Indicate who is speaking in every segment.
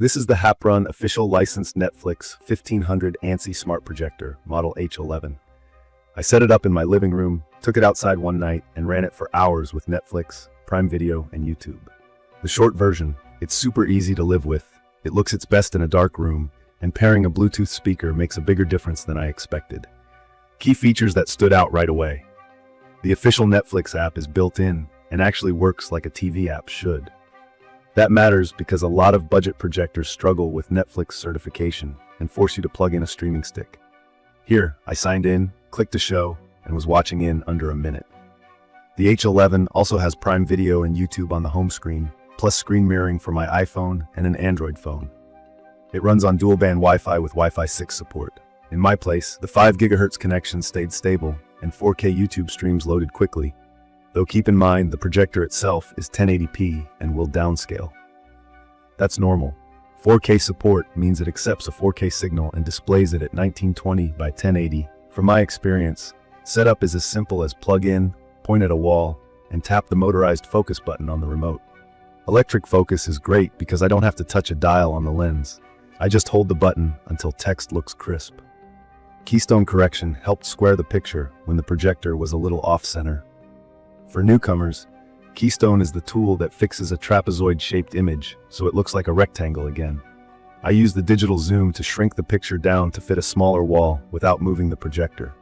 Speaker 1: This is the HAPPRUN official licensed Netflix 1500 ANSI Smart Projector, model H11. I set it up in my living room, took it outside one night, and ran it for hours with Netflix, Prime Video, and YouTube. The short version, it's super easy to live with, it looks its best in a dark room, and pairing a Bluetooth speaker makes a bigger difference than I expected. Key features that stood out right away. The official Netflix app is built in and actually works like a TV app should. That matters because a lot of budget projectors struggle with Netflix certification and force you to plug in a streaming stick. Here, I signed in, clicked a show, and was watching in under a minute. The H11 also has Prime Video and YouTube on the home screen, plus screen mirroring for my iPhone and an Android phone. It runs on dual-band Wi-Fi with Wi-Fi 6 support. In my place, the 5 GHz connection stayed stable, and 4K YouTube streams loaded quickly. Though keep in mind, the projector itself is 1080p and will downscale. That's normal. 4K support means it accepts a 4K signal and displays it at 1920 by 1080. From my experience, setup is as simple as plug in, point at a wall, and tap the motorized focus button on the remote. Electric focus is great because I don't have to touch a dial on the lens. I just hold the button until text looks crisp. Keystone correction helped square the picture when the projector was a little off-center. For newcomers, Keystone is the tool that fixes a trapezoid-shaped image so it looks like a rectangle again. I use the digital zoom to shrink the picture down to fit a smaller wall without moving the projector.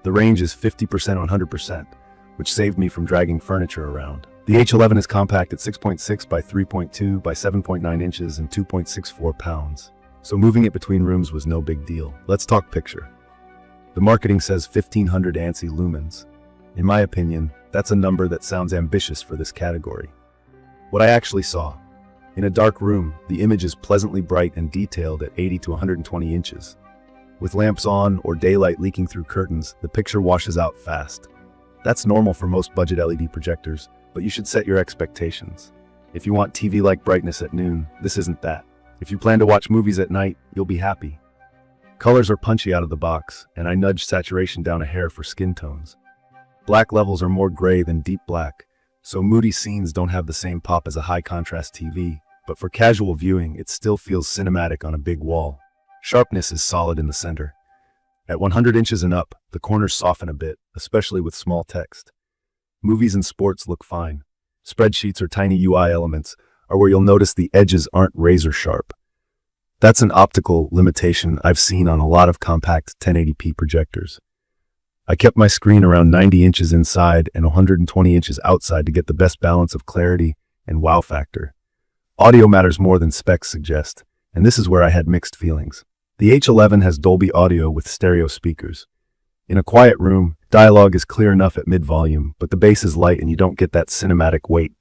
Speaker 1: The range is 50% on 100%, which saved me from dragging furniture around. The H11 is compact at 6.6 by 3.2 by 7.9 inches and 2.64 pounds, so moving it between rooms was no big deal. Let's talk picture. The marketing says 1500 ANSI lumens. In my opinion, that's a number that sounds ambitious for this category. What I actually saw. In a dark room, the image is pleasantly bright and detailed at 80 to 120 inches. With lamps on or daylight leaking through curtains, the picture washes out fast. That's normal for most budget LED projectors, but you should set your expectations. If you want TV-like brightness at noon, this isn't that. If you plan to watch movies at night, you'll be happy. Colors are punchy out of the box, and I nudged saturation down a hair for skin tones. Black levels are more gray than deep black, so moody scenes don't have the same pop as a high-contrast TV, but for casual viewing, it still feels cinematic on a big wall. Sharpness is solid in the center. At 100 inches and up, the corners soften a bit, especially with small text. Movies and sports look fine. Spreadsheets or tiny UI elements are where you'll notice the edges aren't razor sharp. That's an optical limitation I've seen on a lot of compact 1080p projectors. I kept my screen around 90 inches inside and 120 inches outside to get the best balance of clarity and wow factor. Audio matters more than specs suggest, and this is where I had mixed feelings. The H11 has Dolby audio with stereo speakers. In a quiet room, dialogue is clear enough at mid-volume, but the bass is light and you don't get that cinematic weight.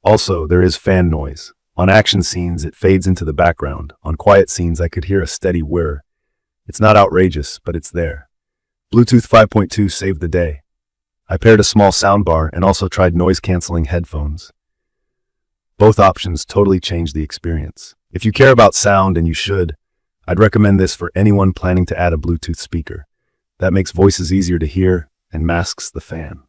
Speaker 1: Also, there is fan noise. On action scenes, it fades into the background. On quiet scenes, I could hear a steady whir. It's not outrageous, but it's there. Bluetooth 5.2 saved the day. I paired a small soundbar and also tried noise-canceling headphones. Both options totally changed the experience. If you care about sound, and you should, I'd recommend this for anyone planning to add a Bluetooth speaker. That makes voices easier to hear and masks the fan.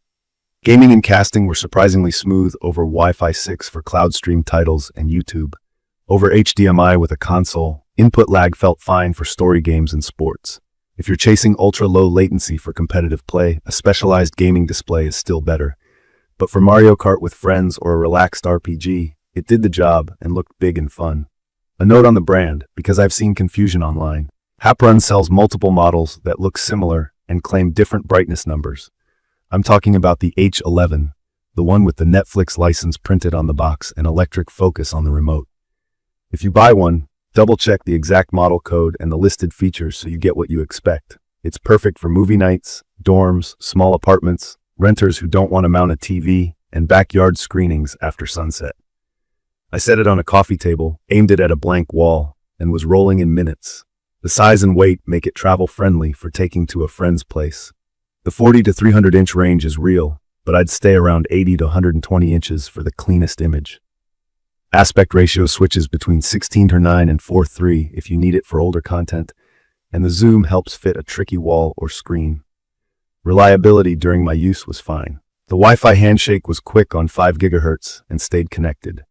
Speaker 1: Gaming and casting were surprisingly smooth over Wi-Fi 6 for cloud stream titles and YouTube. Over HDMI with a console, input lag felt fine for story games and sports. If you're chasing ultra-low latency for competitive play, a specialized gaming display is still better. But for Mario Kart with friends or a relaxed RPG, it did the job and looked big and fun. A note on the brand, because I've seen confusion online. HAPPRUN sells multiple models that look similar and claim different brightness numbers. I'm talking about the H11, the one with the Netflix license printed on the box and electric focus on the remote. If you buy one, double-check the exact model code and the listed features so you get what you expect. It's perfect for movie nights, dorms, small apartments, renters who don't want to mount a TV, and backyard screenings after sunset. I set it on a coffee table, aimed it at a blank wall, and was rolling in minutes. The size and weight make it travel-friendly for taking to a friend's place. The 40 to 300 inch range is real, but I'd stay around 80 to 120 inches for the cleanest image. Aspect ratio switches between 16:9 and 4:3 if you need it for older content, and the zoom helps fit a tricky wall or screen. Reliability during my use was fine. The Wi-Fi handshake was quick on 5 GHz and stayed connected.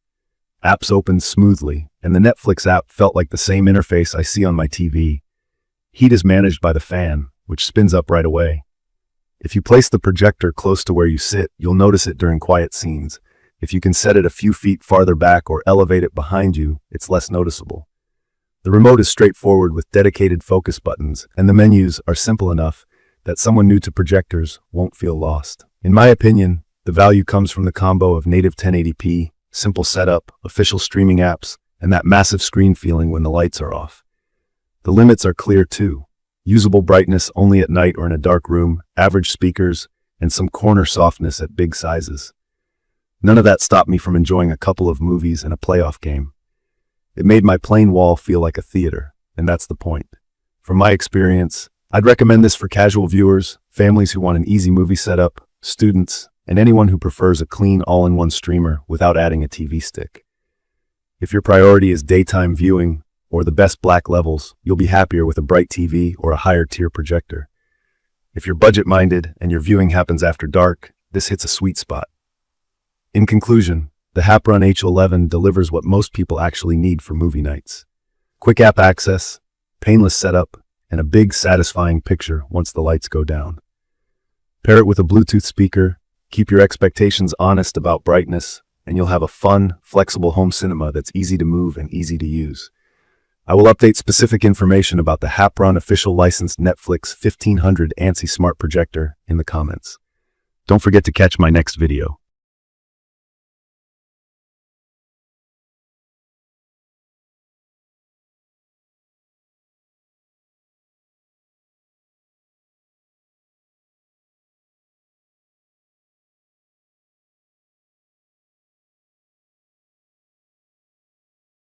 Speaker 1: Apps opened smoothly, and the Netflix app felt like the same interface I see on my TV. Heat is managed by the fan, which spins up right away. If you place the projector close to where you sit, you'll notice it during quiet scenes. If you can set it a few feet farther back or elevate it behind you, it's less noticeable. The remote is straightforward with dedicated focus buttons, and the menus are simple enough that someone new to projectors won't feel lost. In my opinion, the value comes from the combo of native 1080p, simple setup, official streaming apps, and that massive screen feeling when the lights are off. The limits are clear too. Usable brightness only at night or in a dark room, average speakers, and some corner softness at big sizes. None of that stopped me from enjoying a couple of movies and a playoff game. It made my plain wall feel like a theater, and that's the point. From my experience, I'd recommend this for casual viewers, families who want an easy movie setup, students, and anyone who prefers a clean all-in-one streamer without adding a TV stick. If your priority is daytime viewing or the best black levels, you'll be happier with a bright TV or a higher tier projector. If you're budget-minded and your viewing happens after dark, this hits a sweet spot. In conclusion, the HAPPRUN H11 delivers what most people actually need for movie nights. Quick app access, painless setup, and a big, satisfying picture once the lights go down. Pair it with a Bluetooth speaker, keep your expectations honest about brightness, and you'll have a fun, flexible home cinema that's easy to move and easy to use. I will update specific information about the HAPPRUN official licensed Netflix 1500 ANSI Smart Projector in the comments. Don't forget to catch my next video.